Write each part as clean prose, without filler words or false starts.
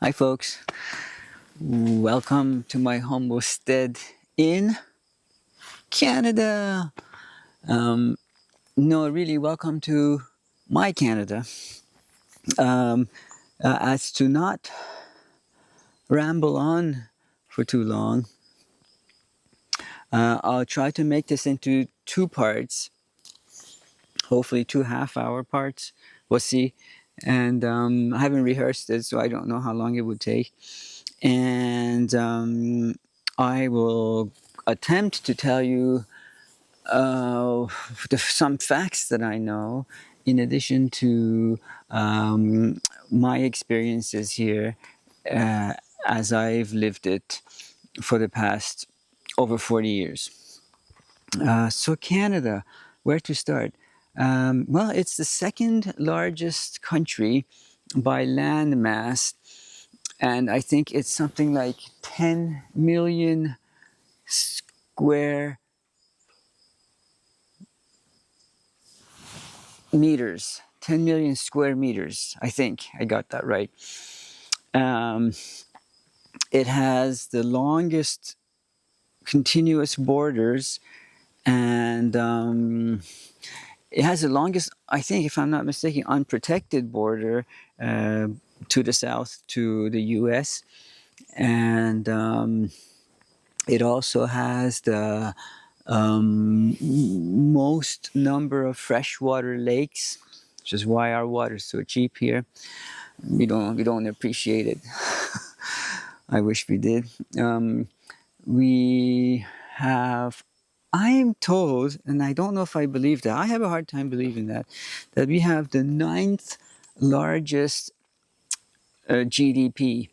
Hi folks, welcome to my homestead in Canada. No, really, welcome to my Canada. Um, as to not ramble on for too long, I'll try to make this into two parts, hopefully 2 half-hour parts. We'll see. And I haven't rehearsed it, so I don't know how long it would take. And I will attempt to tell you some facts that I know, in addition to my experiences here uh, as I've lived it for the past over 40 years. So Canada, where to start? Well, it's the second largest country by land mass, and I think it's something like 10 million square meters, 10 million square meters. I think I got that right. Um, it has the longest continuous borders, and it has the longest, I think, if I'm not mistaken, unprotected border to the south to the US. And it also has the most number of freshwater lakes, which is why our water is so cheap here. We don't appreciate it. I wish we did. We have, I am told, and I don't know if I believe that. I have a hard time believing that we have the ninth largest GDP,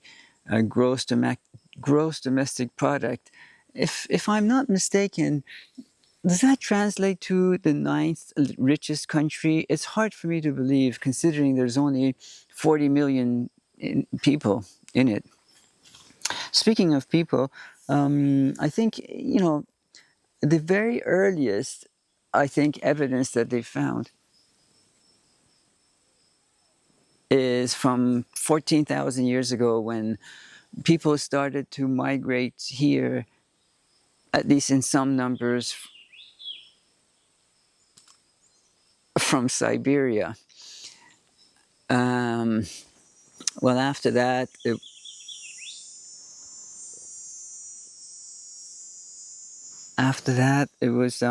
gross domestic product. If I'm not mistaken, does that translate to the ninth richest country? It's hard for me to believe, considering there's only 40 million people in it. Speaking of people, I think, the very earliest, I think, evidence that they found is from 14,000 years ago, when people started to migrate here, at least in some numbers, from Siberia. Well, after that, it was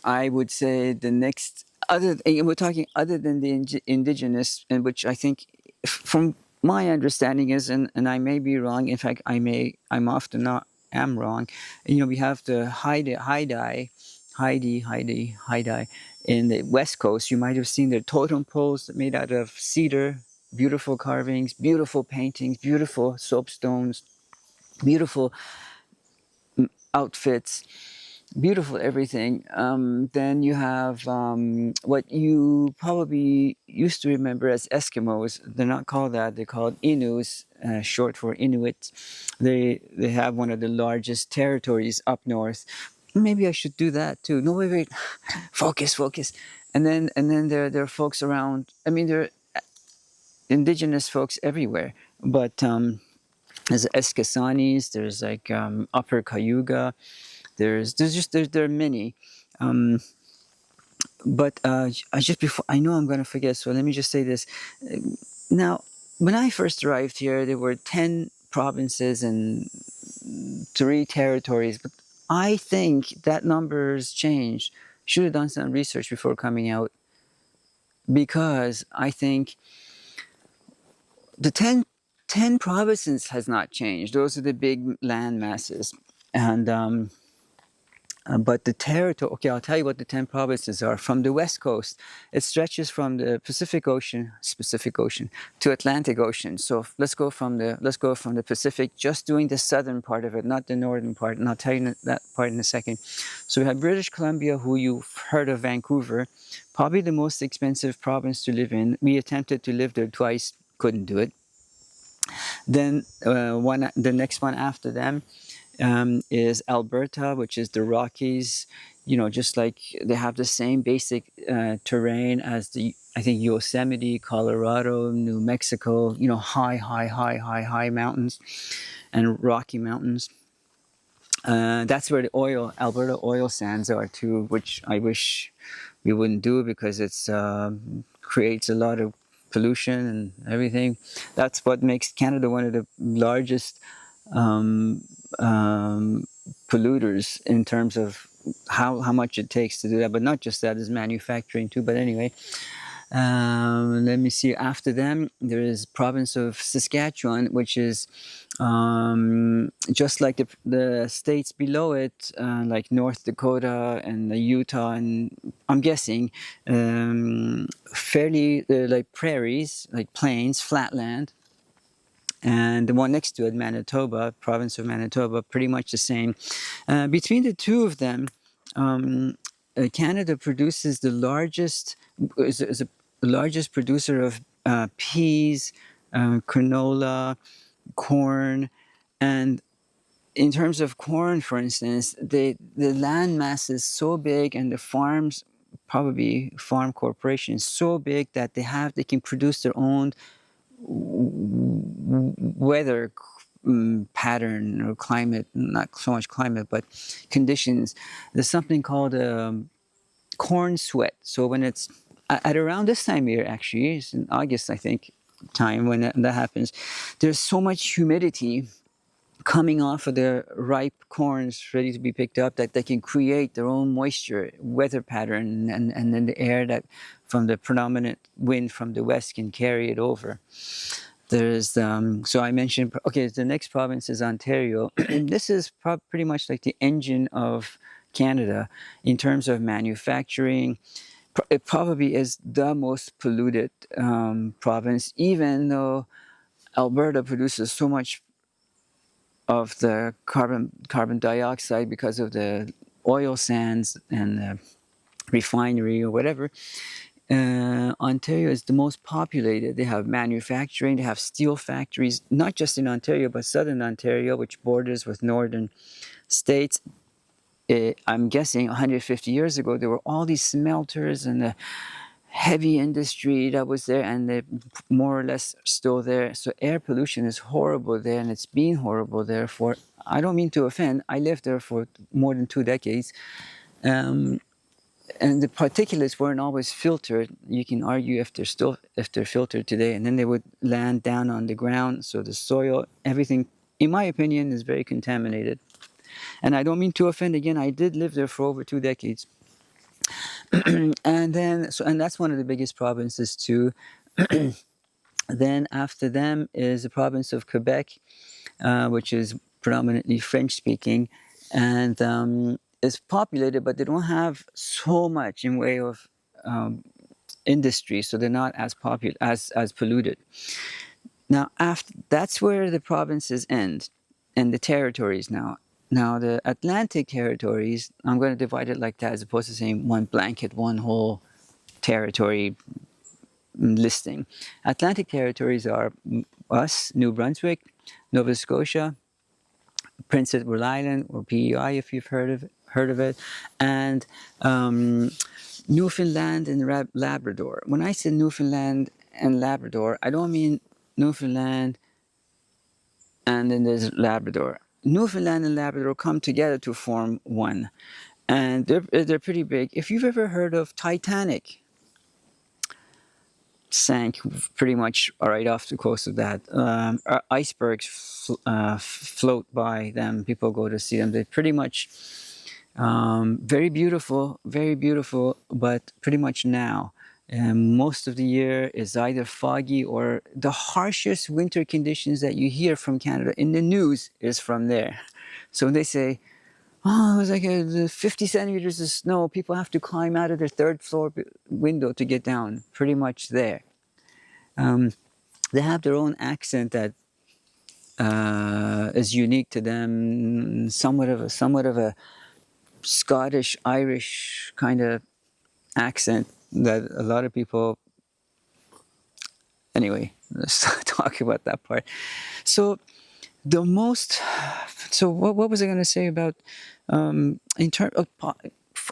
I would say the next, we're talking other than the indigenous, and which I think, from my understanding is, and I may be wrong. In fact, I'm often not am wrong. We have the Haida in the West Coast. You might have seen their totem poles made out of cedar, beautiful carvings, beautiful paintings, beautiful soapstones, beautiful outfits, beautiful everything. Then you have what you probably used to remember as Eskimos. They're not called that. They're called Inus, short for Inuit. They have one of the largest territories up north. Maybe I should do that too. No, wait. Focus. And then there are folks around. I mean, there are indigenous folks everywhere. But there's Eskasanis. There's like Upper Cayuga. There are many, but I know I'm going to forget, so let me just say this. Now, when I first arrived here, there were 10 provinces and 3 territories, but I think that number's changed. Should have done some research before coming out, because I think the 10 provinces has not changed. Those are the big land masses, and but the territory, okay, I'll tell you what the 10 provinces are. From the West Coast, it stretches from the Pacific Ocean to Atlantic Ocean. So let's go from the Pacific, just doing the southern part of it, not the northern part, and I'll tell you that part in a second. So we have British Columbia, who you've heard of, Vancouver, probably the most expensive province to live in. We attempted to live there twice, couldn't do it. Then the next one after them is Alberta, which is the Rockies. Just like they have the same basic terrain as I think Yosemite, Colorado, New Mexico. High, high, high, high, high mountains and Rocky Mountains. That's where the Alberta oil sands are too, which I wish we wouldn't do because it's creates a lot of pollution and everything. That's what makes Canada one of the largest um, um, polluters in terms of how much it takes to do that. But not just that, is manufacturing too. But anyway, let me see. After them, there is province of Saskatchewan, which is just like the states below it, like North Dakota and Utah, and I'm guessing fairly like prairies, like plains, flatland. And the one next to it, Manitoba, province of Manitoba, pretty much the same. Between the two of them, Canada produces the largest is the largest producer of peas, canola, corn, and in terms of corn, for instance, the land mass is so big, and the farms, probably farm corporations, so big that they can produce their own weather pattern or climate, not so much climate, but conditions. There's something called corn sweat. So when it's at around this time of year, actually, it's in August, I think, time when that happens, there's so much humidity coming off of the ripe corns ready to be picked up that they can create their own moisture weather pattern, and then the air that from the predominant wind from the west can carry it over. There's so I mentioned, okay, the next province is Ontario. This is pretty much like the engine of Canada in terms of manufacturing. It probably is the most polluted province, even though Alberta produces so much of the carbon dioxide because of the oil sands and the refinery or whatever. Ontario is the most populated. They have manufacturing, they have steel factories, not just in Ontario, but southern Ontario, which borders with northern states. I'm guessing 150 years ago, there were all these smelters and the heavy industry that was there, and they're more or less still there. So air pollution is horrible there, and it's been horrible there for, I don't mean to offend, I lived there for more than 2 decades. And the particulates weren't always filtered. You can argue if they're filtered today, and then they would land down on the ground. So the soil, everything, in my opinion, is very contaminated. And I don't mean to offend again. I did live there for over 2 decades. And that's one of the biggest provinces too. Then after them is the province of Quebec, which is predominantly French speaking, and is populated, but they don't have so much in way of industry, so they're not as popular as polluted. Now, that's where the provinces end, and the territories now. Now, the Atlantic territories, I'm going to divide it like that, as opposed to saying one blanket, one whole territory listing. Atlantic territories are us, New Brunswick, Nova Scotia, Prince Edward Island, or PEI if you've heard of it, and Newfoundland and Labrador. When I say Newfoundland and Labrador, I don't mean Newfoundland and then there's Labrador. Newfoundland and Labrador come together to form one, and they're pretty big. If you've ever heard of Titanic, sank pretty much right off the coast of that. Icebergs float by them. People go to see them. They're pretty much very beautiful, but pretty much now. Most of the year is either foggy or the harshest winter conditions that you hear from Canada in the news is from there. So when they say, oh, it was like 50 centimeters of snow, people have to climb out of their third floor window to get down, pretty much there. They have their own accent that is unique to them, somewhat of a Scottish, Irish kind of accent that a lot of people, anyway, let's talk about that part. So the most. So what was I going to say about in terms of?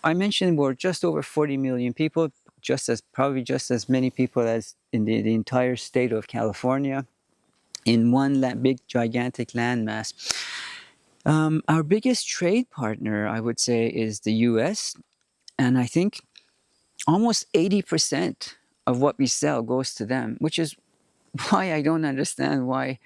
I mentioned we're just over 40 million people, probably just as many people as in the entire state of California, in one big gigantic landmass. Our biggest trade partner, I would say, is the U.S., and I think almost 80% of what we sell goes to them, which is why I don't understand why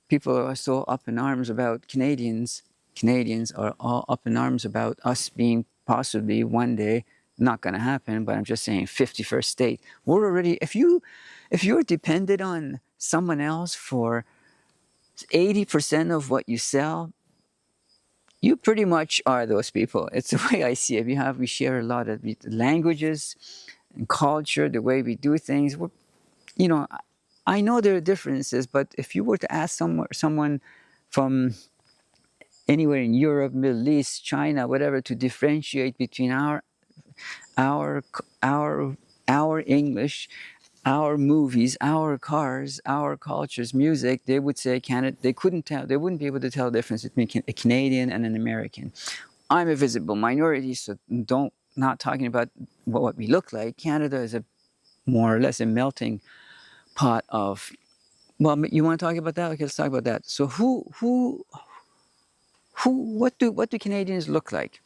people are so up in arms about Canadians. Canadians are all up in arms about us being possibly one day, not going to happen, but I'm just saying 51st state. We're already, if you're dependent on someone else for 80% of what you sell, you pretty much are those people. It's the way I see it. We share a lot of languages and culture, the way we do things. You know, I know there are differences, but if you were to ask someone from anywhere in Europe, Middle East, China, whatever, to differentiate between our our our English, our movies, our cars, our cultures, music, they would say Canada. They couldn't tell. They wouldn't be able to tell the difference between a Canadian and an American. I'm a visible minority, so don't not talking about what we look like. Canada is a more or less a melting pot of. Well, you want to talk about that? Okay, let's talk about that. So what do Canadians look like?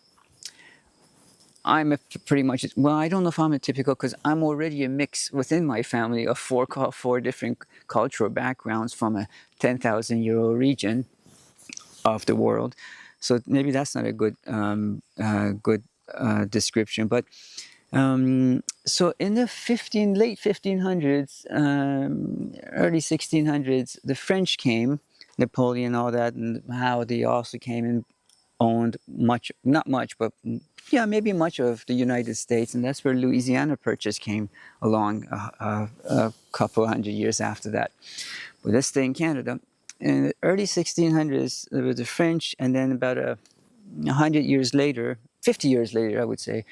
I'm pretty much, well, I don't know if I'm a typical, because I'm already a mix within my family of four different cultural backgrounds from a 10,000-year-old region of the world. So maybe that's not a good description. But so in the late 1500s, early 1600s, the French came, Napoleon, all that, and how they also came and owned not much, but yeah, maybe much of the United States, and that's where Louisiana Purchase came along a couple hundred years after that. But let's stay in Canada. In the early 1600s, there were the French, and then about 100 years later, 50 years later, I would say,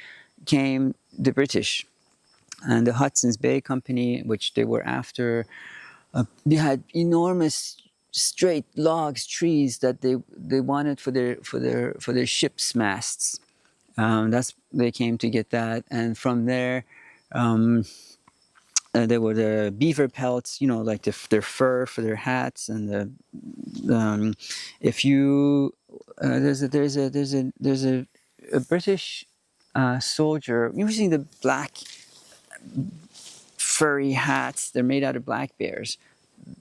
came the British and the Hudson's Bay Company, which they were after. They had enormous straight logs, trees that they wanted for their ships' masts. They came to get that, and from there, there were the beaver pelts, like their fur for their hats, and if you there's a British soldier using the black furry hats. They're made out of black bears.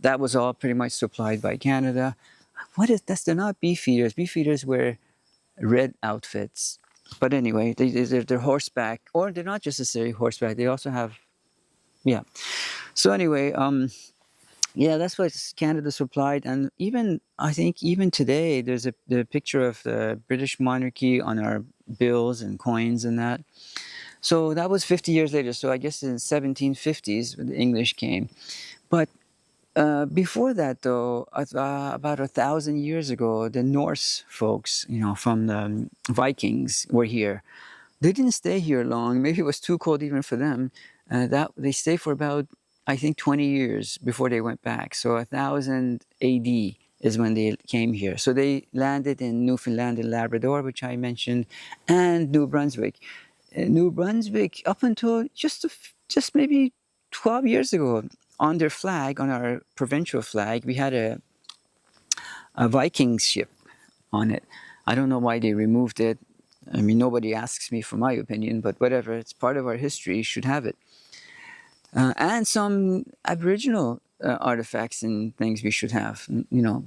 That was all pretty much supplied by Canada. What is that? They're not beefeaters. Beefeaters wear red outfits. But anyway, they're horseback, or they're not just necessarily horseback. They also have, yeah. So anyway, yeah, that's what Canada supplied, and I think even today, there's the picture of the British monarchy on our bills and coins and that. So that was 50 years later. So I guess in the 1750s, when the English came. But before that, though, about 1,000 years ago, the Norse folks, from the Vikings, were here. They didn't stay here long. Maybe it was too cold even for them. That they stayed for about, I think, 20 years before they went back. So 1000 A.D. is when they came here. So they landed in Newfoundland and Labrador, which I mentioned, and New Brunswick. New Brunswick, up until just maybe 12 years ago, on their flag, on our provincial flag, we had a Viking ship on it. I don't know why they removed it. I mean, nobody asks me for my opinion, but whatever. It's part of our history. You should have it. And some Aboriginal artifacts and things we should have,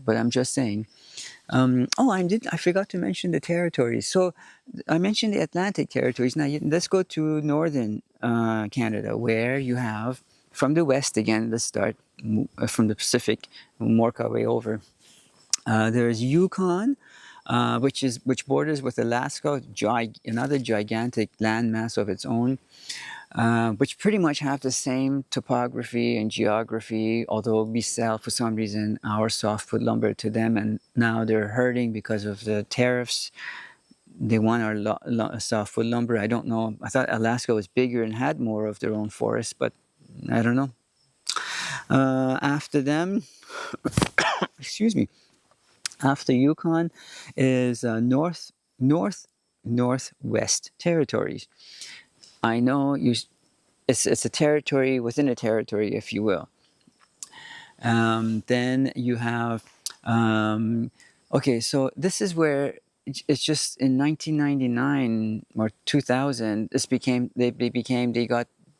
but I'm just saying. I forgot to mention the territories. So I mentioned the Atlantic territories. Now let's go to northern Canada, where you have, from the west again, let's start from the Pacific, we'll work our way over. There's Yukon, which borders with Alaska, another gigantic landmass of its own, which pretty much have the same topography and geography, although we sell, for some reason, our softwood lumber to them, and now they're hurting because of the tariffs. They want our softwood lumber. I don't know. I thought Alaska was bigger and had more of their own forests, but I don't know. After them, excuse me, After Yukon is Northwest Territories. I know it's a territory within a territory, if you will. Then you have, okay, so this is where it's just in 1999 or 2000,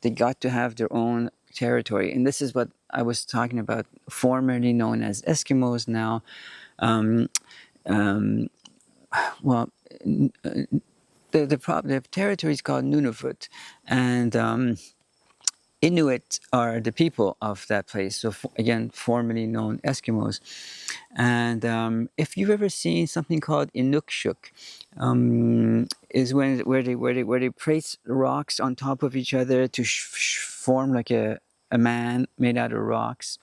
they got to have their own territory, and this is what I was talking about, formerly known as Eskimos, now, um, um, well, the territory is called Nunavut, and Inuit are the people of that place. So again, formerly known Eskimos. And if you've ever seen something called Inukshuk, is where they place rocks on top of each other to form like a man made out of rocks.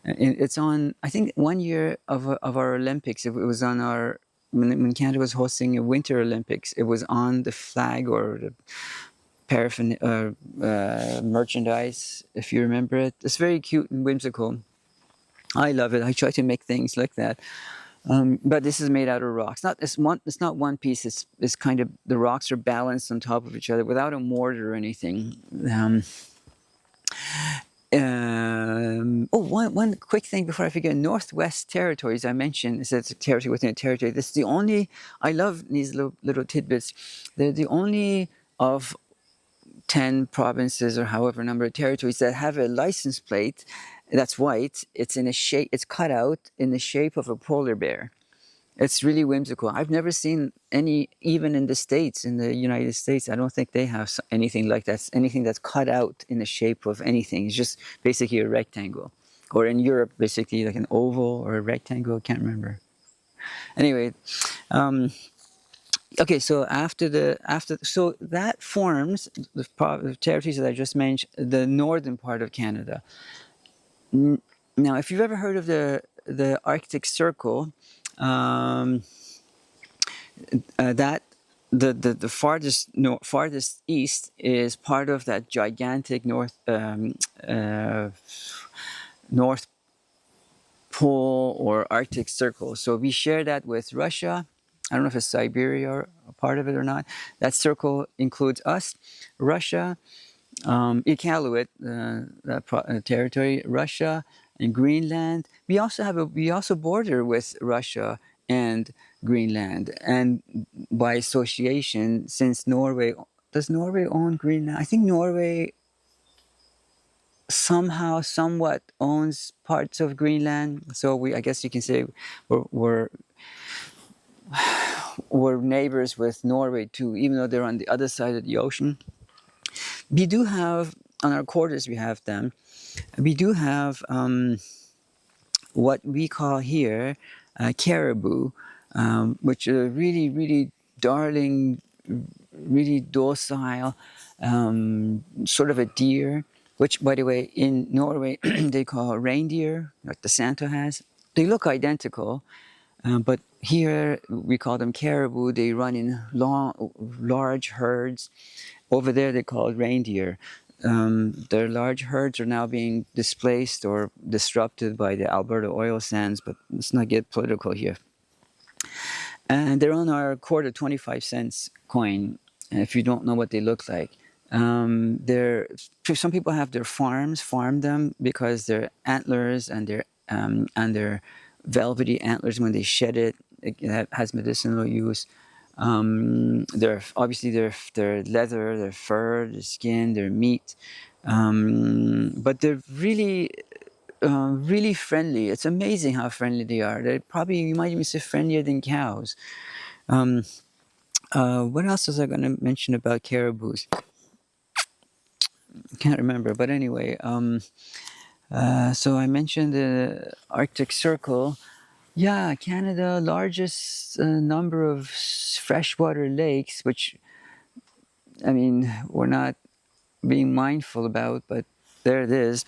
And it's on, I think, one year of our Olympics. It was on our when Canada was hosting a Winter Olympics. It was on the flag or the merchandise, if you remember it. It's very cute and whimsical. I love it. I try to make things like that. But this is made out of rocks. It's not one piece. It's kind of, the rocks are balanced on top of each other without a mortar or anything. One quick thing before I forget. Northwest Territories, I mentioned, is it's a territory within a territory. This is the only, I love these little tidbits. They're the only of 10 provinces or however number of territories that have a license plate that's white. It's in a shape, it's cut out in the shape of a polar bear. It's really whimsical. I've never seen any, even in the States, in the United States, I don't think they have anything like that, anything that's cut out in the shape of anything. It's just basically a rectangle. Or in Europe, basically like an oval or a rectangle, I can't remember. Anyway, okay, so so that forms the territories that I just mentioned, the northern part of Canada. Now, if you've ever heard of the Arctic Circle, that the farthest east is part of that gigantic North Pole or Arctic Circle. So we share that with Russia. I don't know if it's Siberia or a part of it or not. That circle includes us, Russia, Iqaluit, territory, Russia, and Greenland. We also border with Russia and Greenland, and by association, since does Norway own Greenland? I think Norway somehow, somewhat owns parts of Greenland. So I guess you can say we're neighbors with Norway too, even though they're on the other side of the ocean. We do have, on our quarters, we have them. We do have what we call here caribou, which are really, really darling, really docile, sort of a deer, which, by the way, in Norway they call reindeer, like the Santa has. They look identical, but here we call them caribou. They run in large herds. Over there they call it reindeer. Their large herds are now being displaced or disrupted by the Alberta oil sands, but let's not get political here. And they're on our quarter 25 cents coin, if you don't know what they look like. Some people have their farm them because their antlers and their velvety antlers, when they shed it has medicinal use. Their leather, their fur, their skin, their meat, but they're really, really friendly. It's amazing how friendly they are. You might even say friendlier than cows. What else was I going to mention about caribous? Can't remember, but anyway. So I mentioned the Arctic Circle. Yeah, Canada, largest number of freshwater lakes, which, I mean, we're not being mindful about, but there it is.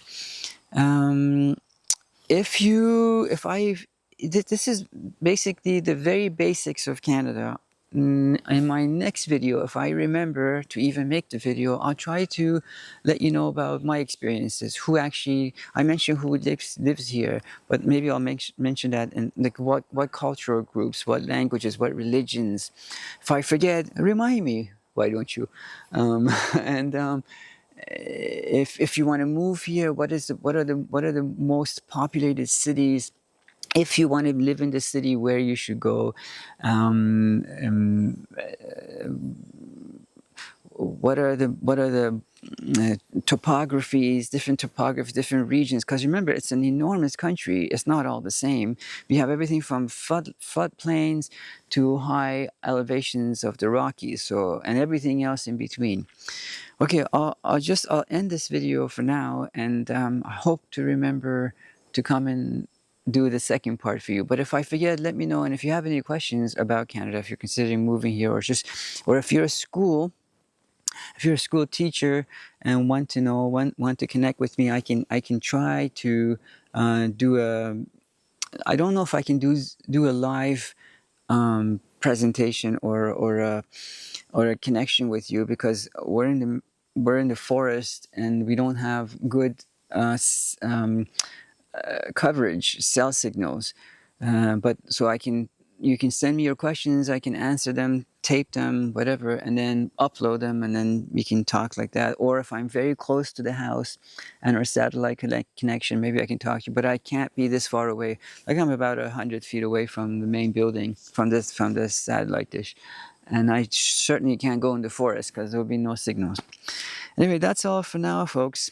This is basically the very basics of Canada. in my next video, if I remember to even make the video, I'll try to let you know about my experiences. Who actually, I mentioned who lives here, but maybe I'll mention that in like what cultural groups, what languages, what religions. If I forget, remind me. Why don't you? And if you want to move here, what are the most populated cities? If you want to live in the city, where you should go? Um, um, what are the topographies, different topographies, different regions? Because remember, it's an enormous country. It's not all the same. We have everything from floodplains to high elevations of the Rockies, so, and everything else in between. Okay, I'll end this video for now, and I hope to remember to come and do the second part for you. But if I forget, let me know. And if you have any questions about Canada, if you're considering moving here, or if you're a school teacher and want to connect with me, I can try to do a. I don't know if I can do a live presentation or a connection with you, because we're in the forest and we don't have good coverage, cell signals. But so you can send me your questions, I can answer them, tape them, whatever, and then upload them, and then we can talk like that. Or if I'm very close to the house and our satellite connection, maybe I can talk to you, but I can't be this far away. Like I'm about 100 feet away from the main building, from this satellite dish. And I certainly can't go in the forest because there will be no signals. Anyway, that's all for now, folks.